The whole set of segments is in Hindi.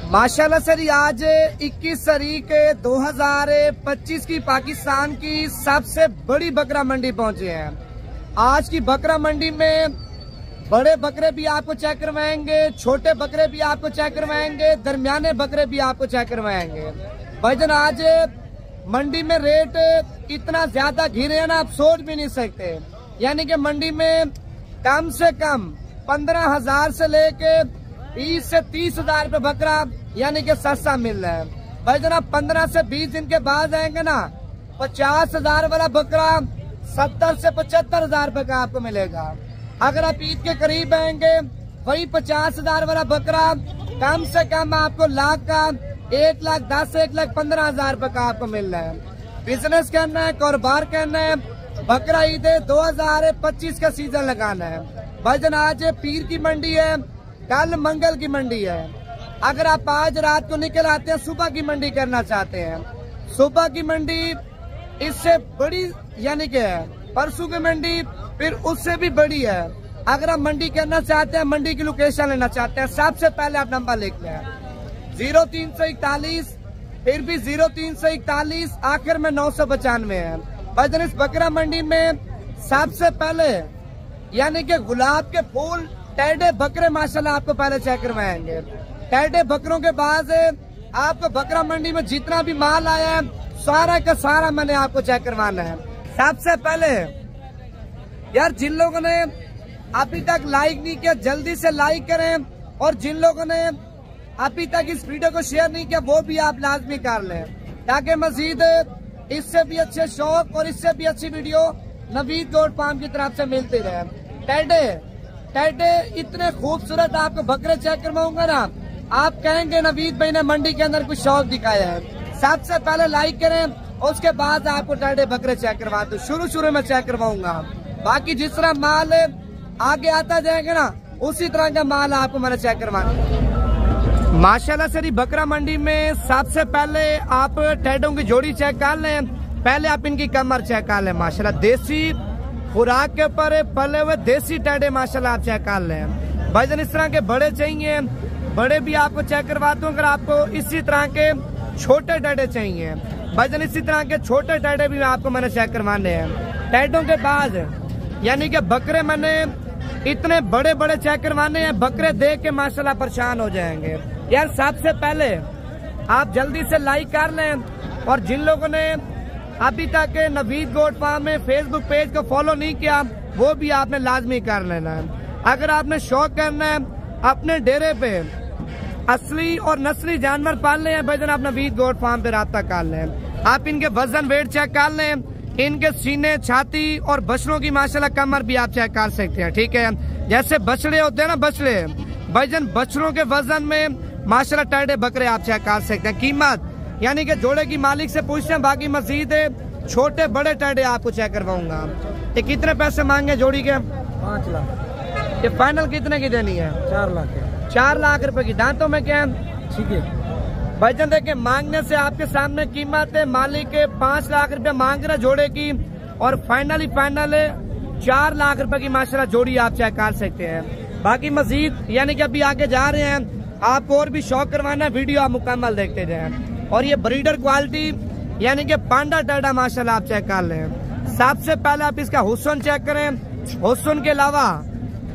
माशाल्लाह सर, आज 21 तारीख 2025 की पाकिस्तान की सबसे बड़ी बकरा मंडी पहुंचे हैं। आज की बकरा मंडी में बड़े बकरे भी आपको चेक करवाएंगे, छोटे बकरे भी आपको चेक करवाएंगे, दरमियाने बकरे भी आपको चेक करवाएंगे। भाईजान आज मंडी में रेट इतना ज्यादा घिरे हैं ना, आप सोच भी नहीं सकते। यानी कि मंडी में कम से कम 15,000 से लेके 20 से 30,000 रुपये बकरा यानी कि सस्ता मिल रहा है। भाई जनाब 15 से 20 दिन के बाद आएंगे ना, 50,000 वाला बकरा 70 से 75,000 रुपये का आपको मिलेगा। अगर आप ईद के करीब आएंगे, वही 50,000 वाला बकरा कम से कम आपको लाख का 1,10,000 1,15,000 रुपये का आपको मिल रहा है। बिजनेस करना है, कारोबार करना है, बकरा ईद 2025 का सीजन लगाना है। भाईजान आज पीर की मंडी है, कल मंगल की मंडी है। अगर आप आज रात को निकल आते हैं, सुबह की मंडी करना चाहते हैं, सुबह की मंडी इससे बड़ी यानी कि है, परसों की मंडी फिर उससे भी बड़ी है। अगर आप मंडी करना चाहते हैं, मंडी की लोकेशन लेना चाहते हैं, सबसे पहले आप नंबर लिख लें 0341, फिर भी 0341, आखिर में 995 है। भाईजान इस बकरा मंडी में सबसे पहले यानी कि गुलाब के फूल टेढ़े बकरे माशाल्लाह आपको पहले चेक करवाएंगे। टेढ़े बकरों के बाद आपको बकरा मंडी में जितना भी माल आया है सारा का सारा मैंने आपको चेक करवाना है। सबसे पहले यार जिन लोगों ने अभी तक लाइक नहीं किया जल्दी से लाइक करें, और जिन लोगों ने अभी तक इस वीडियो को शेयर नहीं किया वो भी आप लाजमी कर लें, ताकि मजीद इससे भी अच्छे शौक और इससे भी अच्छी वीडियो नवीद गोट फार्म की तरफ से मिलती रहे। टेढ़े इतने खूबसूरत आपको बकरे चेक करवाऊंगा ना, आप कहेंगे नवीद भाई ने मंडी के अंदर कुछ शौक दिखाया है। सबसे पहले लाइक करें, उसके बाद आपको टेढ़े बकरे चेक करवा दूं। शुरू में चेक करवाऊंगा, बाकी जिस तरह माल आगे आता जाएगा ना उसी तरह का माल आपको मैंने चेक करवाना। माशाल्लाह से बकरा मंडी में सबसे पहले आप टेढ़ों की जोड़ी चेक कर लें, पहले आप इनकी कमर चेक कर लें। माशाल्लाह देसी खुराक के ऊपर पले हुए देसी टेढ़े माशाल्लाह आप चेक कर लें। भाईजान इस तरह के बड़े चाहिए, बड़े भी आपको चेक करवाता हूँ। अगर आपको इसी तरह के छोटे टेढ़े चाहिए, भाईजान इसी तरह के छोटे टेढ़े भी आपको मैंने चेक करवाने हैं। टेढ़ों के बाद यानी कि बकरे मैंने इतने बड़े बड़े चेक करवाने हैं, बकरे देख के माशाल्लाह परेशान हो जाएंगे। यार सबसे पहले आप जल्दी से लाइक कर लें, और जिन लोगों ने अभी तक नवीद गोट फार्म में फेसबुक पेज को फॉलो नहीं किया वो भी आपने लाजमी कर लेना है। अगर आपने शौक करना है अपने डेरे पे असली और नस्ली जानवर पालने हैं, भाईजान आप नवीद गोट फार्म पे राब्ता कर लें। आप इनके वजन वेट चेक कर लें, इनके सीने छाती और बछड़ों की माशाल्लाह कमर भी आप चेक कर सकते हैं। ठीक है, जैसे बछड़े होते हैं ना, बछड़े भाईजान बछड़ों के वजन में माशाल्लाह टेढ़े बकरे आप चेक कर सकते हैं। कीमत यानी कि जोड़े की मालिक से पूछते हैं, बाकी मजीद छोटे बड़े टेढ़े आपको चेक करवाऊंगा। ये कितने पैसे मांगे जोड़ी के? 5 लाख। ये फाइनल कितने की देनी है? 4 लाख। 4 लाख रुपए की। दांतों में क्या है? ठीक है भाईजान देखिए, मांगने से आपके सामने कीमत है, मालिक 5 लाख रुपए मांग रहे जोड़े की, और फाइनल 4 लाख रुपए की माशाल्लाह जोड़ी आप चेक कर सकते हैं। बाकी मजीद यानी कि अभी आगे जा रहे हैं, आपको और भी शौक करवाना है, वीडियो आप मुकम्मल देखते जाएं। और ये ब्रीडर क्वालिटी यानी कि पांडा टेढ़ा माशाल्लाह आप चेक कर लें। सबसे पहले आप इसका हुस्न चेक करें, हुस्न के अलावा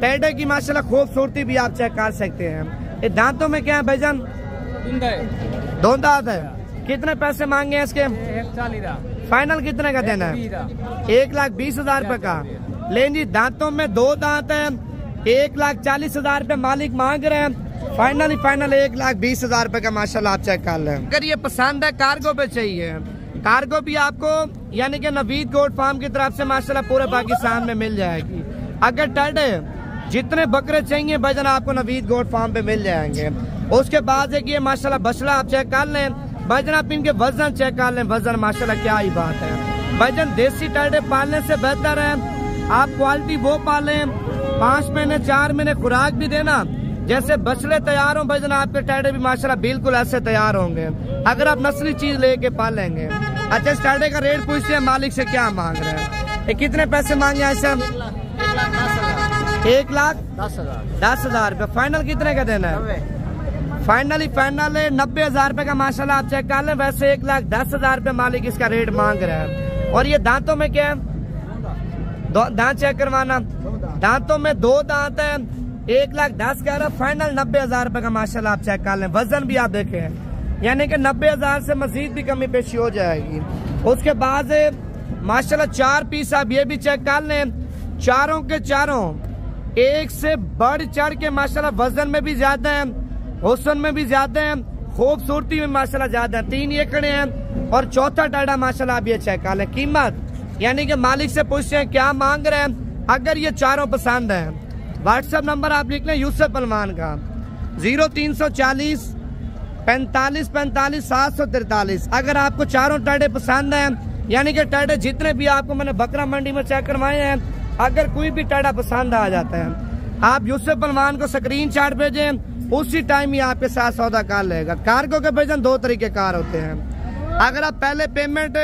टेढ़े की माशाल्लाह खूबसूरती भी आप चेक कर सकते हैं। ये दांतों में क्या है भाईजान? दो दांत है। कितने पैसे मांगे हैं इसके? 140। फाइनल कितने का देना है? 1,20,000 रुपए का। लेकिन जी दांतों में 2 दांत है, 1,40,000 रुपए मालिक मांग रहे हैं। फाइनल 1,20,000 रुपए का माशाल्लाह आप चेक कर लें। अगर ये पसंद है कार्गो पे चाहिए, कार्गो भी आपको यानी कि नवीद गोट फार्म की तरफ से माशाल्लाह पूरे पाकिस्तान में मिल जाएगी। अगर टेढ़े जितने बकरे चाहिए भाईजान आपको नवीद गोट फार्म पे मिल जाएंगे। उसके बाद एक ये माशाल्लाह बछड़ा आप चेक कर लें, भाईजान आप इनके वजन चेक कर लें। वजन माशाल्लाह क्या ही बात है। भाईजान देसी टेढ़े पालने से बेहतर है आप क्वालिटी वो पालें, 5 महीने 4 महीने खुराक भी देना। जैसे बछड़े तैयार हो भाईजान आपके टेढ़े भी माशाल्लाह बिल्कुल ऐसे तैयार होंगे अगर आप नस्ली चीज लेके पालेंगे। अच्छा, इस टेढ़े का रेट पूछते हैं मालिक से क्या मांग रहे हैं? ये कितने पैसे मांगे ऐसे? 1,10,000। 1,10,000 रुपए। फाइनल कितने का देना है? फाइनल 90,000 रुपए का माशाल्लाह आप चेक कर लें। वैसे 1,10,000 रुपए मालिक इसका रेट मांग रहा है। और ये दांतों में क्या है, दांत चेक करवाना, दांतों में 2 दांत है, 1,10,000 कह रहा, फाइनल 90,000 रुपए का माशाल्लाह आप चेक कर लें। वजन भी आप देखें, यानी कि 90,000 से मजीद भी कमी पेशी हो जाएगी। उसके बाद माशाल्लाह 4 पीस आप ये भी चेक कर लें, चारों के चारों एक से बढ़ चढ़ के माशाल्लाह वजन में भी ज्यादा है, हुस्न में भी ज्यादा है, खूबसूरती में माशाल्लाह ज्यादा है। 3 ये खड़े हैं और चौथा टाडा माशाल्लाह आप ये चेक कर लें। कीमत यानी कि मालिक से पूछते हैं क्या मांग रहे हैं। अगर ये चारों पसंद है, व्हाट्सएप नंबर आप लिख लें यूसुफ पलवान का 0340 45 45 743। अगर आपको चारों टाडे पसंद हैं, यानी कि टाडे जितने भी आपको मैंने बकरा मंडी में चेक करवाए हैं, अगर कोई भी टाडा पसंद आ जाता है, आप यूसुफ पलवान को स्क्रीनशॉट भेजें, उसी टाइम ही आपके साथ सौदा कर लेगा। कार्गो के भेजन 2 तरीके कार होते हैं। अगर आप पहले पेमेंट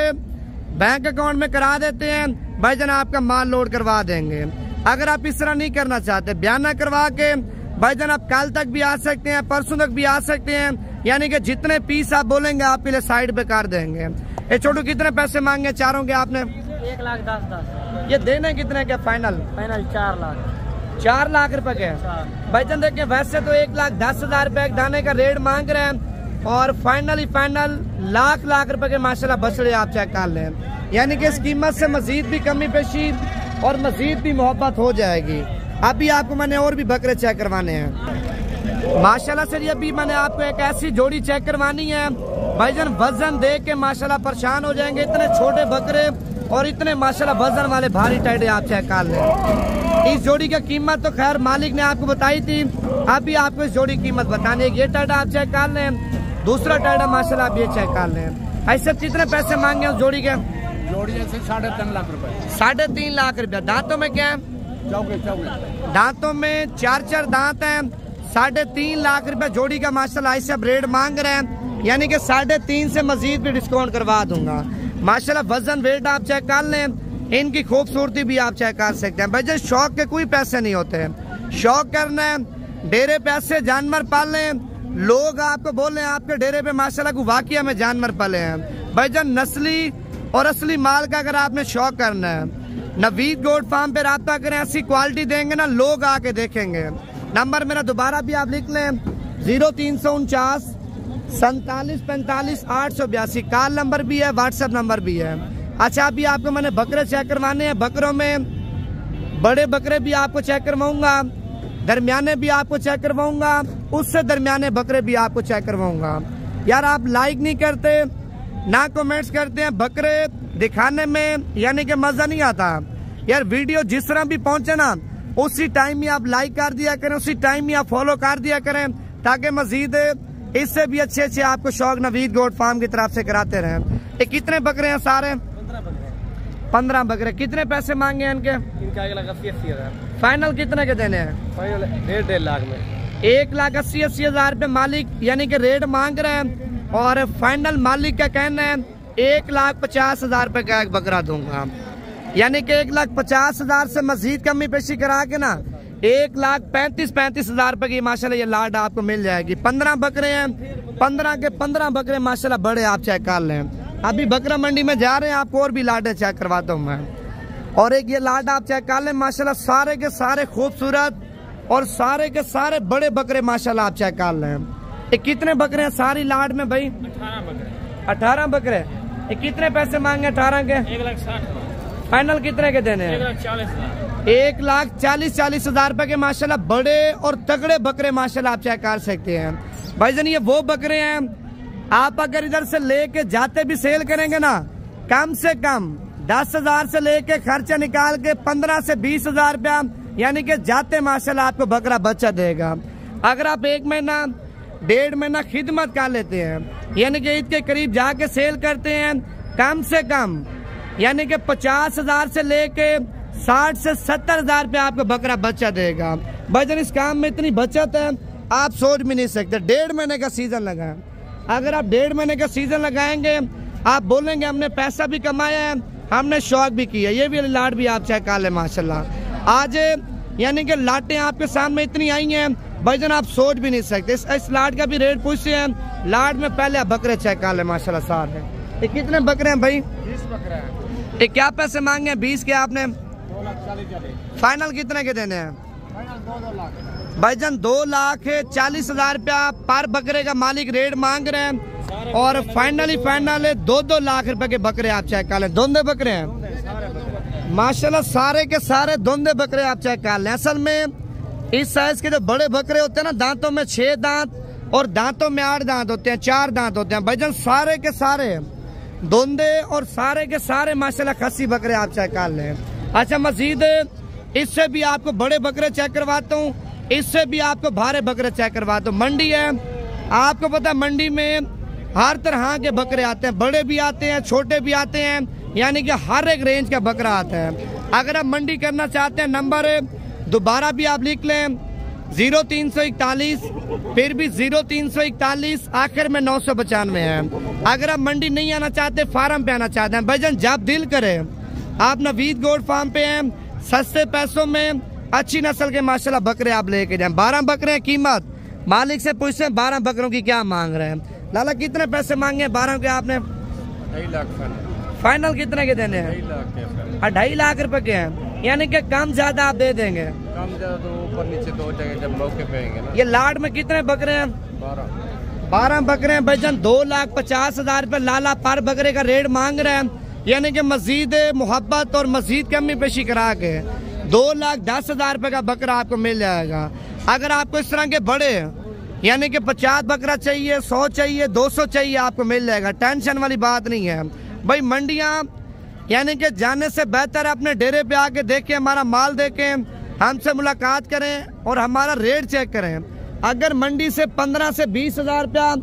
बैंक अकाउंट में करा देते हैं, भाईजान आपका माल लोड करवा देंगे। अगर आप इस तरह नहीं करना चाहते, बयाना करवा के भाईजान आप कल तक भी आ सकते हैं, परसों तक भी आ सकते हैं, यानी कि जितने पीस आप बोलेंगे आपके लिए साइड पे कर देंगे। ये छोटू कितने पैसे मांगे चारों के आपने? 1,10,10। ये देने कितने के फाइनल? 4 लाख। 4 लाख रुपए के भाईजान। देखिए वैसे तो 1,10,000 रुपए दाने का रेट मांग रहे हैं और फाइनल लाख रुपए के माशाल्लाह बछड़े आप चेक कर लें। यानी कि इस कीमत से मजीद भी कमी पेशी और मजीद भी मोहब्बत हो जाएगी। अभी आपको मैंने और भी बकरे चेक करवाने हैं माशाल्लाह से। अभी मैंने आपको एक ऐसी जोड़ी चेक करवानी है भाईजान, वजन देख के माशाल्लाह परेशान हो जाएंगे। इतने छोटे बकरे और इतने माशाल्लाह वजन वाले भारी टाइडे आप चेक कर लें। इस जोड़ी की कीमत तो खैर मालिक ने आपको बताई थी, अभी आपको इस जोड़ी की कीमत बतानी है। ये टाइडा आप चेक कर लें, दूसरा टाइडा माशाल्लाह आप ये चेक कर लें। ऐसे कितने पैसे मांगे उस जोड़ी के? जोड़ी ऐसे 3.5 लाख रुपए। 3.5 लाख रुपया। दांतों में क्या है? चौके। दांतों में 4 दांत हैं। 3.5 लाख रुपया जोड़ी का माशाल्लाह ऐसे अब रेट मांग रहे हैं, यानी कि 3.5 से मजीद भी डिस्काउंट करवा दूंगा माशाल्लाह। वजन वेट आप चेक कर लें, इनकी खूबसूरती भी आप चेक कर सकते हैं। भाई शौक के कोई पैसे नहीं होते हैं, शौक करना है, डेरे पैसे जानवर पाल लें। लोग आपको बोल रहे हैं आपके डेरे पे माशाल्लाह को वाकई में जानवर पाले हैं। भाईजान नस्ली और असली माल का अगर आपने शौक करना है, नवीद गोट फार्म पे राब्ता करें, ऐसी क्वालिटी देंगे ना लोग आके देखेंगे। नंबर मेरा दोबारा भी आप लिख लें 0349 47 45 882। कॉल नंबर भी है, व्हाट्सएप नंबर भी है। अच्छा अभी आपको मैंने बकरे चेक करवाने हैं। बकरों में बड़े बकरे भी आपको चेक करवाऊंगा, दरमियाने भी आपको चेक करवाऊंगा, उससे दरमियाने बकरे भी आपको चेक करवाऊंगा। यार आप लाइक नहीं करते ना कमेंट्स करते हैं, बकरे दिखाने में यानी कि मजा नहीं आता। यार वीडियो जिस तरह भी पहुंचे ना उसी टाइम ही आप लाइक कर दिया करें, उसी टाइम ही आप फॉलो कर दिया करें, ताकि मजीद इससे भी अच्छे आपको शौक नवीद गोट फार्म की तरफ से कराते रहें। ये कितने बकरे हैं? सारे 15 बकरे। कितने पैसे मांगे हैं इनके? इनका 1,80,000। फाइनल कितने के देने हैं? फाइनल 1.5 लाख में। 1,80,000 रुपए मालिक यानी कि रेट मांग रहे हैं और फाइनल मालिक का कहना है 1,50,000 रुपए का एक बकरा दूंगा। यानी कि 1,50,000 से मजीद कमी पेशी करा के ना 1,35,000 रुपए की माशाल्लाह ये लाड आपको मिल जाएगी। 15 बकरे हैं, 15 के 15 बकरे माशाल्लाह बड़े आप चेक कर लें। अभी बकरा मंडी में जा रहे हैं, आपको और भी लाडे चेक करवाता हूँ मैं। और एक ये लाड आप चेक कर लें माशाल्लाह, सारे के सारे खूबसूरत और सारे के सारे बड़े बकरे माशाल्लाह आप चेक कर लें। ये कितने बकरे हैं सारी लाड में भाई? 18 बकरे। 18 बकरे। ये कितने पैसे मांगे 18 के? 1,60,000। फाइनल कितने के देने हैं? 1,40,000। 1,40,000 रुपए के माशाल्लाह बड़े और तगड़े बकरे माशाल्लाह आप चेक कर सकते हैं। भाईजान ये वो बकरे हैं, आप अगर इधर से लेके जाते भी सेल करेंगे ना, कम से कम 10,000 से लेके खर्चा निकाल के 15 से 20,000 रुपया यानी कि जाते माशाल्लाह आपको बकरा बच्चा देगा। अगर आप 1 महीना 1.5 महीना खिदमत कर लेते हैं यानी कि ईद के करीब जाके सेल करते हैं, कम से कम यानी कि 50,000 से लेके 60 से 70,000 रुपया आपको बकरा बच्चा देगा। भाईजान इस काम में इतनी बचत है आप सोच भी नहीं सकते। 1.5 महीने का सीजन लगा है, अगर आप 1.5 महीने का सीजन लगाएंगे आप बोलेंगे हमने पैसा भी कमाया है, हमने शौक भी किया। ये भी लाट भी आप चेक कर ले माशाल्लाह। आज यानी कि लाटें आपके सामने इतनी आई हैं, भाईजान आप सोच भी नहीं सकते। इस लाट का भी रेट पूछते हैं। लाट में पहले आप बकरे चेक कर ले माशाल्लाह सारे। ये कितने बकरे हैं भाई? 20 बकरे हैं। ये क्या पैसे मांगे हैं? 20 के आपने 2,40,000। फाइनल कितने के देने हैं? फाइनल 2 लाख। भाईजान 2,40,000 रुपया पर बकरे का मालिक रेट मांग रहे हैं और फाइनल 2 लाख रुपए के बकरे आप चेक कर लें। धुंधे बकरे हैं माशाल्लाह, सारे के सारे धुंधे बकरे आप चेक कर लें। असल में इस साइज के जो बड़े बकरे होते हैं ना, दांतों में 6 दांत और दांतों में 8 दांत होते हैं, 4 दांत होते हैं। भाईजान सारे के सारे धुंधे और सारे के सारे माशाल्लाह खस्सी बकरे आप चेक कर लें। अच्छा, मजीद इससे भी आपको बड़े बकरे चेक करवाता हूँ, इससे भी आपको भारे बकरे चेक करवाता हूँ। मंडी है, आपको पता है मंडी में हर तरह के बकरे आते हैं, बड़े भी आते हैं, छोटे भी आते हैं, यानी कि हर एक रेंज का बकरा आता है। अगर आप मंडी करना चाहते हैं, नंबर दोबारा भी आप लिख लें 0341, फिर भी 0341, आखिर में 995 है। अगर आप मंडी नहीं आना चाहते, फार्म पे आना चाहते हैं, भाईजान जब दिल करे आप नवीद गोट फार्म पे हैं, सस्ते पैसों में अच्छी नस्ल के माशाल्लाह बकरे आप लेके जाएं। 12 बकरे हैं, कीमत मालिक से पूछते हैं 12 बकरों की क्या मांग रहे हैं। लाला कितने पैसे मांगे 12 के आपने? 2.5 लाख। फाइनल कितने के देने हैं? 2.5 लाख रुपए के हैं, यानी कि कम ज्यादा आप दे देंगे? कम ज्यादा तो ऊपर नीचे तो हो जाएगा जब मौके पे आएंगे ना। ये लाट में कितने बकरे हैं? 12 बकरे हैं भाईजान। 2,50,000 रुपए लाला पर बकरे का रेट मांग रहे हैं, यानी कि मजीद मोहब्बत और मजीद कमी पेशी करा के 2,10,000 रुपए का बकरा आपको मिल जाएगा। अगर आपको इस तरह के बड़े यानी कि 50 बकरा चाहिए, 100 चाहिए, 200 चाहिए, आपको मिल जाएगा। टेंशन वाली बात नहीं है भाई। मंडियां यानी कि जाने से बेहतर है अपने डेरे पे आके देखें, हमारा माल देखें, हमसे मुलाकात करें और हमारा रेट चेक करें। अगर मंडी से 15 से 20,000 रुपया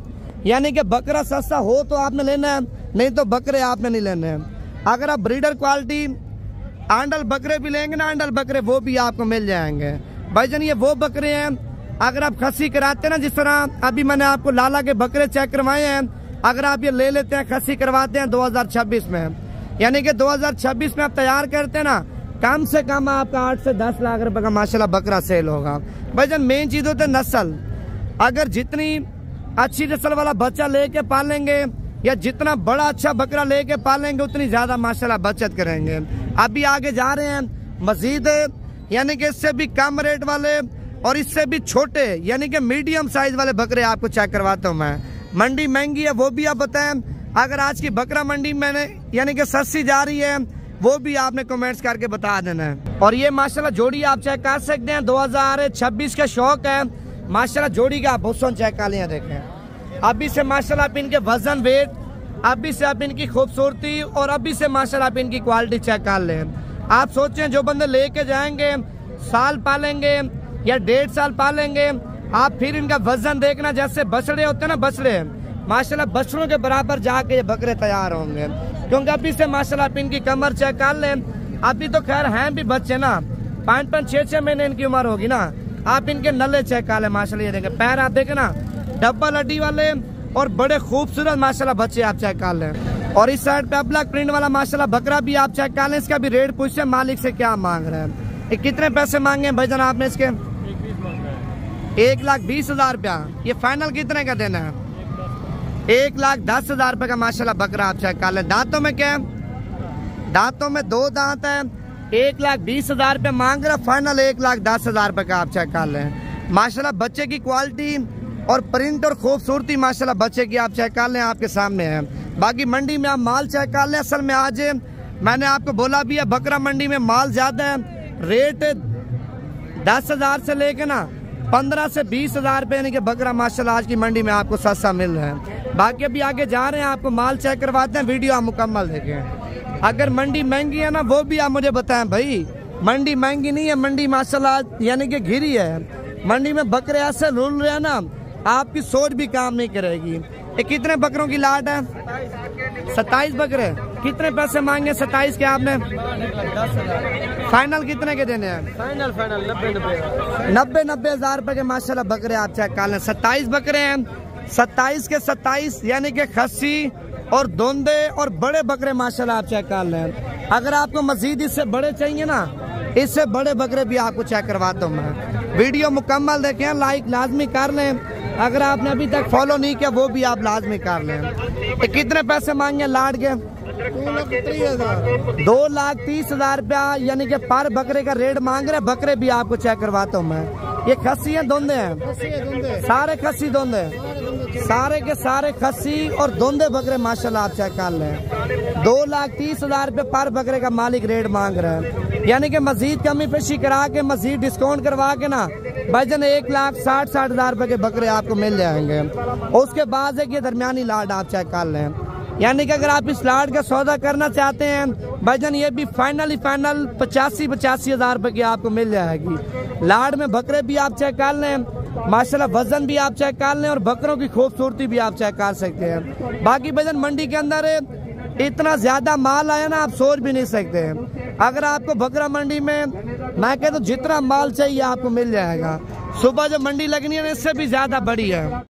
यानी कि बकरा सस्ता हो तो आपने लेना है, नहीं तो बकरे आपने नहीं लेने हैं। अगर आप ब्रीडर क्वालिटी आंडल बकरे भी लेंगे ना, आंडल बकरे वो भी आपको मिल जाएंगे। भाईजान ये वो बकरे हैं, अगर आप खस्सी कराते हैं ना, जिस तरह अभी मैंने आपको लाला के बकरे चेक करवाए हैं, अगर आप ये ले लेते हैं, खस्सी करवाते हैं 2026 में, यानी कि 2026 में आप तैयार करते हैं ना, कम से कम आपका 8 से 10 लाख रुपए का माशाल्लाह बकरा सेल होगा। भाईजान मेन चीज होती है नस्ल। अगर जितनी अच्छी नस्ल वाला बच्चा लेके पालेंगे या जितना बड़ा अच्छा बकरा लेके पालेंगे, उतनी ज्यादा माशाल्लाह बचत करेंगे। अभी आगे जा रहे हैं मजीद, यानी कि इससे भी कम रेट वाले और इससे भी छोटे यानी कि मीडियम साइज वाले बकरे आपको चेक करवाता हूँ मैं। मंडी महंगी है वो भी आप बताएं। अगर आज की बकरा मंडी मैंने यानी कि सस्ती जा रही है, वो भी आपने कमेंट्स करके बता देना है। और ये माशाल्लाह जोड़ी आप चेक कर सकते हैं, 2026 का शौक है माशाल्लाह। जोड़ी का आप हुस्न चेक कर लिया, देखें अभी से माशाल्लाह आप इनके वजन वेट, अभी से आप इनकी खूबसूरती और अभी से माशाल्लाह आप इनकी क्वालिटी चेक कर लें। आप सोचें जो बंदे लेके जाएंगे, साल पालेंगे या 1.5 साल पालेंगे, आप फिर इनका वजन देखना, जैसे बछड़े होते हैं ना, बछड़े माशाल्लाह बछड़ों के बराबर जाके ये बकरे तैयार होंगे। क्योंकि अभी से माशाल्लाह आप इनकी कमर चेक कर लें। अभी तो खैर हैं भी बच्चे ना, 5-5, 6-6 महीने इनकी उम्र होगी ना। आप इनके नल्ले चेक कर लें माशाल्लाह, ये देखें पैर आप देखें ना, डबल हड्डी वाले और बड़े खूबसूरत माशाल्लाह बच्चे आप चेक कर लें। और इस साइड पे ब्लैक प्रिंट वाला माशाल्लाह बकरा भी आप चेक कर लें। इसका भी रेट पूछे मालिक से क्या मांग रहे हैं, ये कितने पैसे मांगे भाईजान आपने इसके? 1,20,000 रुपया। ये फाइनल कितने का देना है? 1,10,000 रुपए का माशाल्लाह बकरा आप चेक कर लें। दांतों में क्या है? दांतों में 2 दांत है। 1,20,000 रुपये मांग रहा, फाइनल 1,10,000 रुपए का आप चेक कर लें। माशाल्लाह बच्चे की क्वालिटी और प्रिंट और खूबसूरती माशाल्लाह बच्चे की आप चेक कर लें, आपके सामने है। बाकी मंडी में आप माल चेक कर लें। असल में आज मैंने आपको बोला भी है, बकरा मंडी में माल ज्यादा है, रेट 10,000 से लेके ना 15 से 20,000 रुपये यानी कि बकरा माशाल्लाह आज की मंडी में आपको सस्ता मिल रहा है। बाकी अभी आगे जा रहे हैं, आपको माल चेक करवाते हैं, वीडियो आप मुकम्मल देखें। अगर मंडी महंगी है ना, वो भी आप मुझे बताएं भाई। मंडी महंगी नहीं है, मंडी माशाल्लाह यानी कि घिरी है। मंडी में बकरे ऐसे रुल रहे हैं ना, आपकी सोच भी काम नहीं करेगी। ये कितने बकरों की लाट है? 27 बकरे। कितने पैसे मांगे 27 के आपने? 10,000। फाइनल कितने के देने हैं? फाइनल 90,000। 90,000 रुपए के माशाल्लाह बकरे आप चेक कर लें। 27 बकरे हैं, 27 के 27 यानी कि खस्सी और दोंदे और बड़े बकरे माशाल्लाह आप चेक कर लें। अगर आपको मजीद इससे बड़े चाहिए ना, इससे बड़े बकरे भी आपको चेक करवाता हूँ मैं। वीडियो मुकम्मल देखें, लाइक लाजमी कर लें। अगर आपने अभी तक फॉलो नहीं किया वो भी आप लाजमी कर लें। ये कितने पैसे मांगे लाड के? 2,30,000 रुपया, यानी कि पर बकरे का रेट मांग रहे। बकरे भी आपको चेक करवाता हूँ मैं। ये खस्सी है धुंधे हैं? सारे खस्सी धुंधे, सारे के सारे खस्सी और धुंधे बकरे माशाल्लाह आप चेक कर लें। 2,30,000 रुपये पर बकरे का मालिक रेट मांग रहे हैं। यानी कि मजीद कमी पेशी करा के, मजीद डिस्काउंट करवा के ना भाईजान 1,60,000 रुपए के बकरे आपको मिल जाएंगे। उसके बाद एक ये दरमियानी लाड आप चेक कर लें। यानी कि अगर आप इस लाड का सौदा करना चाहते हैं भाईजान, ये भी फाइनल 85,000 रुपए की आपको मिल जाएगी। लाड में बकरे भी आप चेक कर लें माशाल्लाह, वजन भी आप चेक कर लें और बकरों की खूबसूरती भी आप चेक कर सकते हैं। बाकी भाईजान मंडी के अंदर इतना ज्यादा माल आया ना, आप सोच भी नहीं सकते हैं। अगर आपको बकरा मंडी में मैं कहता हूँ जितना माल चाहिए आपको मिल जाएगा। सुबह जो मंडी लगनी है इससे भी ज्यादा बड़ी है।